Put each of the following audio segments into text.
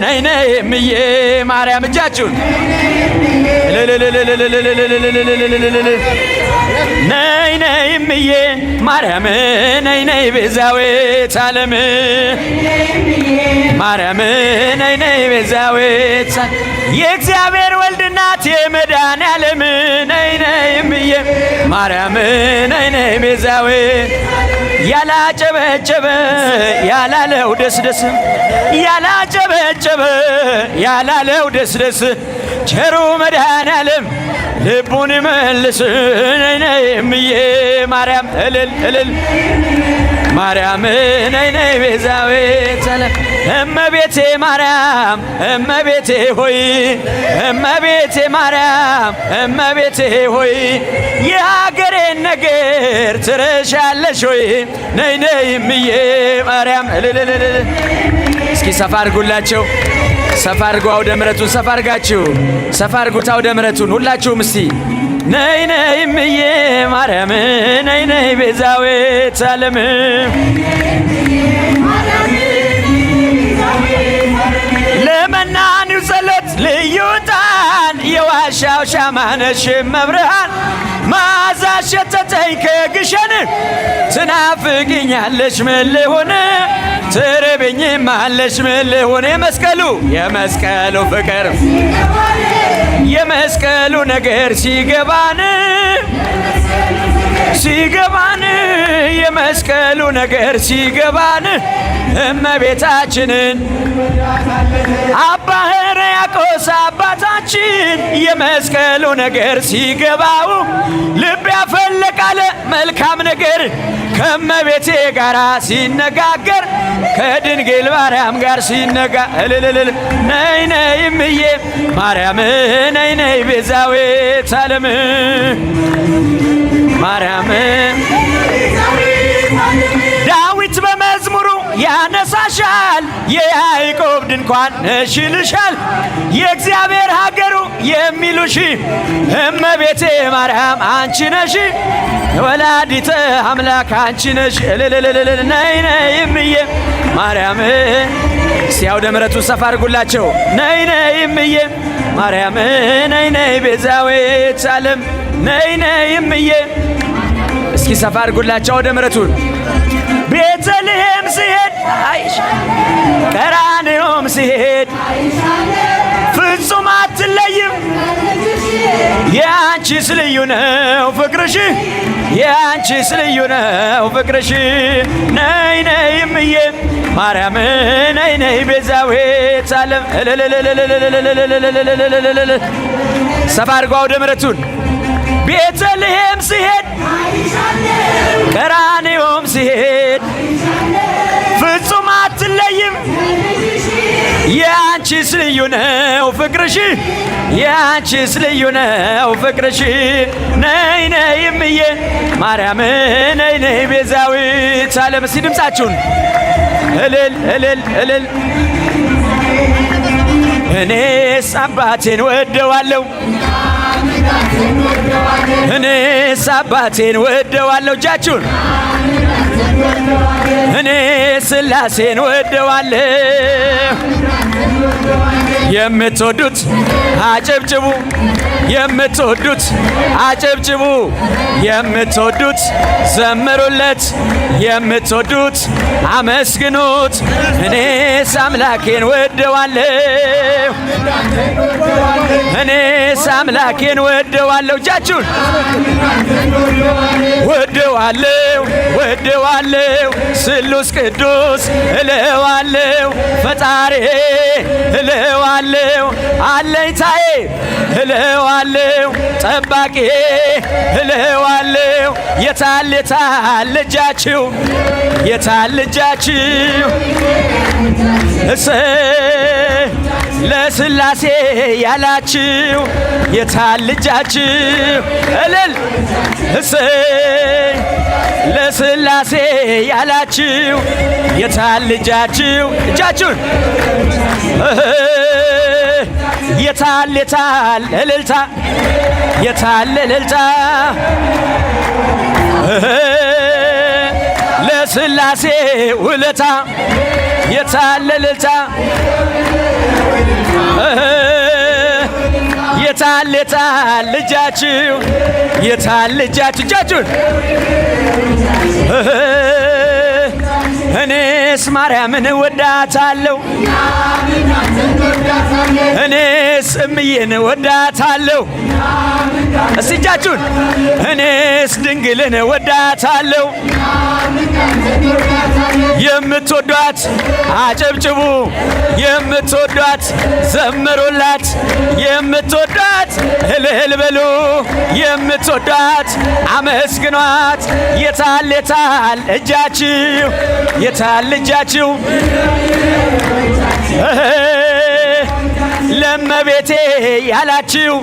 ነይ ነይ እምዬ ማርያም እጃችሁን ነይ ነይ እምዬ ማርያም ነይ ነይ ቤዛዊተ ዓለም ማርያም ነይ ነይ ቤዛዊተ የእግዚአብሔር ወልድ እናት የመድኃኔዓለም ነይ ነይ እምዬ ማርያም ነይ ነይ ቤዛዊተ ያላጨበጨበ ያላለው ደስ ደስ ያላጨበጨበ ያላለው ደስ ደስ ቸሩ መድኃኔዓለም ልቡን መልስ ነይ ነይ እምዬ ማርያም እልል እልል ማርያም ነይ ነይ ቤዛዊተ ዓለም እመቤቴ ማርያም እመቤቴ ሆይ እመቤቴ ማርያም እመቤቴ ሆይ የሀገሬን ነገር ትረሻለሽ ሆይ ነይ ነይ እምዬ ማርያም እልል እልል እስኪ ሰፋ አድርጉላቸው ሰፋ አድርጉ አውደ ምሕረቱን ሰፋ አድርጋችሁ ሰፋ አድርጉት አውደ ምሕረቱን ሁላችሁም እስቲ ነይ ነይ እምዬ ማርያም ነይ ነይ ቤዛዊተ ዓለም ለመናኒው ጸሎት ልዩ ዕጣን የዋሻው ሻማ ነሽ መብርሃን መዓዛሽ ሸተተኝ ከግሸን ትናፍቅኛለሽ ምን ልሁን ትርብኝማለሽ ምን ልሁን የመስቀሉ ፍቅር የመስቀሉ ነገር ሲገባን የመስቀሉ ነገር ሲገባን እመቤታችንን አባ ሕርያቆስ አባታችን የመስቀሉ ነገር ሲገባው ልብ ያፈለቃለ መልካም ነገር ከእመቤቴ ጋር ሲነጋገር ከድንግል ማርያም ጋር ሲነጋ እልልልል ነይ ነይ እምዬ ማርያም ነይ ነይ ቤዛዊተ ዓለም ማርያም ዳዊት በመዝሙሩ ያነሳሻል የያዕቆብ ድንኳን ነሽ ይልሻል የእግዚአብሔር ሀገሩ የሚሉሽ እመቤቴ ማርያም አንቺ ነሽ ወላዲተ አምላክ አንቺ ነሽ እልልልልል ነይ ነይ እምዬ ማርያም እስቲ አውደ ምሕረቱን ሰፋ አድርጉላቸው ነይ ነይ እምዬ ማርያም ነይ ነይ ቤዛዊተ ዓለም ነይ ነይ እምዬ እስኪ ሰፋ አድርጉላቸው አውደ ምሕረቱን ቤተልሔም ሲሄድ ቀራንዮም ሲሄድ ፍጹም አትለይም የአንቺስ ልዩ ነው ፍቅርሽ የአንቺስ ልዩ ነው ፍቅርሽ ነይ ነይ እምዬ ማርያም ነይ ነይ ቤዛዊተ ዓለም ሰፋ አድርገው አውደ ምሕረቱን ቤተልሔም ሲሄድ ቀራንዮም ሲሄድ ፍጹም አትለይም የአንቺስ ልዩ ነው ፍቅርሽ የአንቺስ ልዩ ነው ፍቅርሽ ነይ ነይ እምዬ ማርያም ነይ ነይ ቤዛዊተ ዓለም እስቲ ድምፃችሁን እልል እልል እልል እኔስ አባቴን ወደዋለሁ እኔስ አባቴን ወደዋለሁ እጃችሁን እኔ ሥላሴን ወደዋለሁ የምትወዱት አጨብጭቡ የምትወዱት አጨብጭቡ የምትወዱት ዘምሩለት የምትወዱት አመስግኑት እኔስ አምላኬን ወደዋለሁ እኔስ አምላኬን ወደዋለሁ እጃችሁን ወደዋለሁ ወደዋለሁ ስሉስ ቅዱስ እለዋለሁ ፈጣሪ እለዋለሁ አለኝታዬ እለዋለሁ ጠባቂ እለዋለሁ የታል የታል እጃችሁ የታል እጃችሁ ለሥላሴ ያላችሁ የታል እጃችሁ እልል ለሥላሴ ያላችሁ የታል እጃችሁ እጃችሁን የታል የታል እልልታ የታል እልልታ የሥላሴ ውለታ የታለ እልልታ የታል የታል ልጃችሁ የታል ልጃችሁ እጃችሁን እኔስ ማርያምን ወዳታለሁ እኔስ እምዬን ወዳታለሁ እስቲ እጃችሁን እኔስ ድንግልን ወዳታለሁ የምትወዷት አጨብጭቡ የምትወዷት ዘምሩላት የምትወዷት እልል በሉ የምትወዷት አመስግኗት የታል የታል እጃችሁ የታል እጃችሁ ለመቤቴ ያላችሁ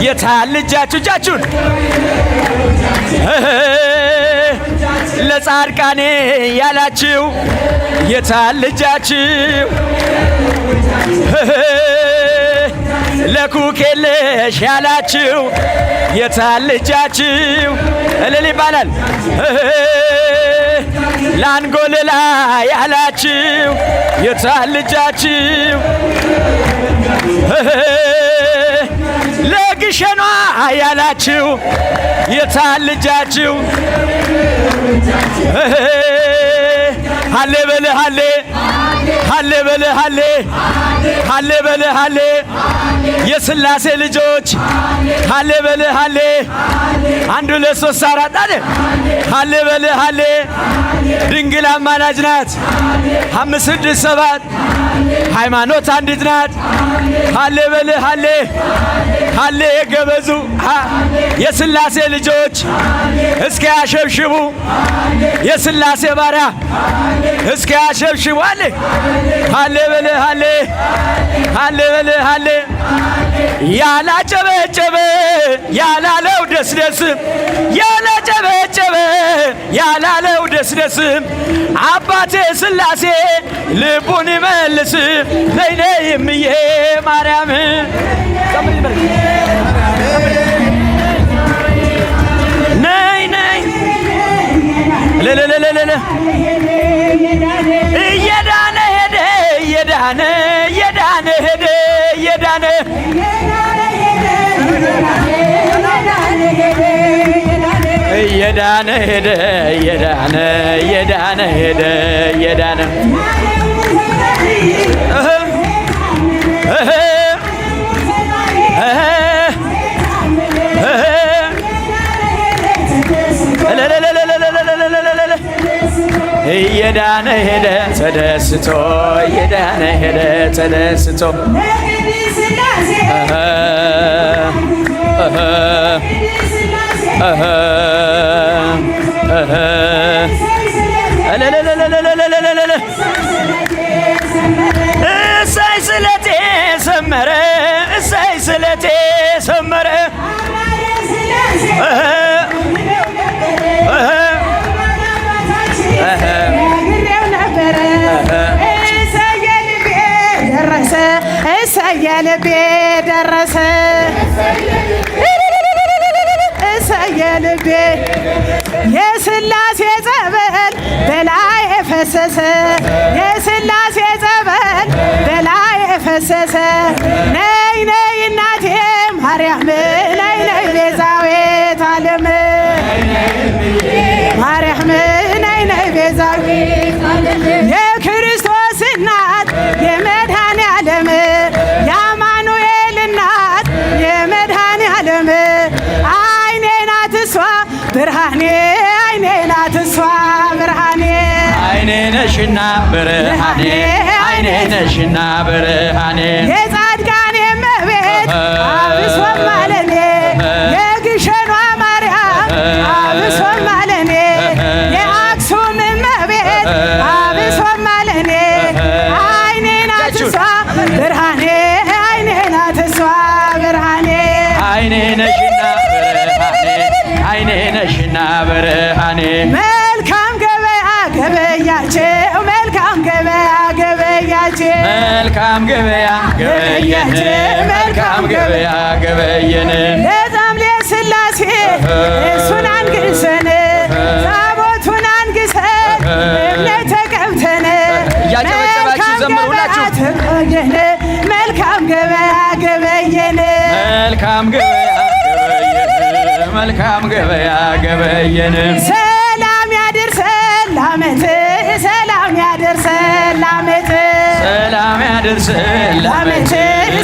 የታል እጃችሁ እጃችሁን ለጻድቃኔ ያላችሁ የታል እጃችሁ ለኩኬለሽ ያላችሁ የታል እጃችሁ እልል ይባላል ላንጎልላ ያላችሁ የታል እጃችሁ ለግሸኗ ያላችሁ የታል እጃችሁ ሃሌ በለ ሃሌ ሃሌ በለ ሃሌ ሃሌ በለ ሃሌ የሥላሴ ልጆች ሃሌ በለ ሃሌ አንድ ሁለት ሶስት አራት አለ ሃሌ በለ ሃሌ ድንግል አማላጅ ናት አምስት ስድስት ሰባት ሃይማኖት አንዲት ናት ሃሌ በለ ሃሌ ሃሌ ገበዙ የሥላሴ ልጆች እስኪ ያሸብሽቡ የሥላሴ ባሪያ እስኪ ያሸብሽቡ አለ ሃሌ በለ ሃሌ ሃሌ በለ ሃሌ ያላጨበጨበ ያላለው ደስ ደስ ያላጨበጨበ ያላለው ደስ ደስ አባቴ ሥላሴ ልቡን ይመልስ ነይ ነይ እምዬ ማርያም ነይ ነይ ለለለለለ እየዳነ ሄደ እየዳነ እየዳነ ሄደ እየዳነ እየዳነ ሄደ እየዳነ እየዳነ ሄደ እየዳነ እየዳነ ሄደ ተደስቶ እየዳነ ሄደ ተደስቶ እሰይ ስለቴ ሰመረ እሰይ ስለቴ ሰመረ እሰየልቤ ደረሰ እሰየልቤ የሥላሴ ጸበል በላይ ፈሰሰ የሥላሴ ጸበል በላይ ፈሰሰ ነይ ነይ እናቴ ማርያም ነይ ነይ ቤዛዊተ ዓለም ማርያም ነይ ነይ ቤዛዊተ ዓለም የክርስቶስ እናት የመድኃኔ ዓለም የአማኑኤል እናት የመድኃኔ ዓለም አይኔ ናት እሷ ብርሃኔ አይኔ ናት እሷ ብርሃኔ አይኔ ነሽና ብርሃኔ አይኔ ነሽና ብርሃኔ የጻድቃኔ እመቤት አብሶም አለኔ የግሸኗ ማርያም አብሶም አለኔ የአክሱም እመቤት አብሶም አለኔ አይኔ ናት እሷ ብርሃኔ አይኔ ናት እሷ ብርሃኔ አይኔ ነሽና ብርሃኔ አይኔ ነሽና ብርሃኔ መልካም ገበያ ገበያቸው መልካም ገበያ ገበያቸው መልካም ገበያ ገበየን መልካም ገበያ ገበየን ለዛም ለሥላሴ እሱን አንግሰን ታቦቱን አንግሰን መልካም ገበያ ገበየን መልካም ገበያ ገበየን መልካም ገበያ ገበየን ሰላም ያድርሰን ላመት ሰላም ያድርሰን ላመት ሰላም ያድርሰን ላመት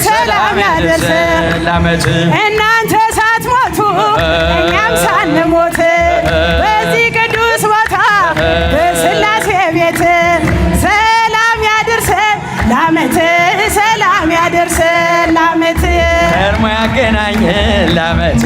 ሰላም ያድርሰን ላመት እናንተ ሳትሞቱ እኛም ሳንሞት በዚህ ቅዱስ ቦታ በስላሴ ቤት ሰላም ያድርሰን ላመት ሰላም ያድርሰን ላመት ከርሞ ያገናኘን ላመት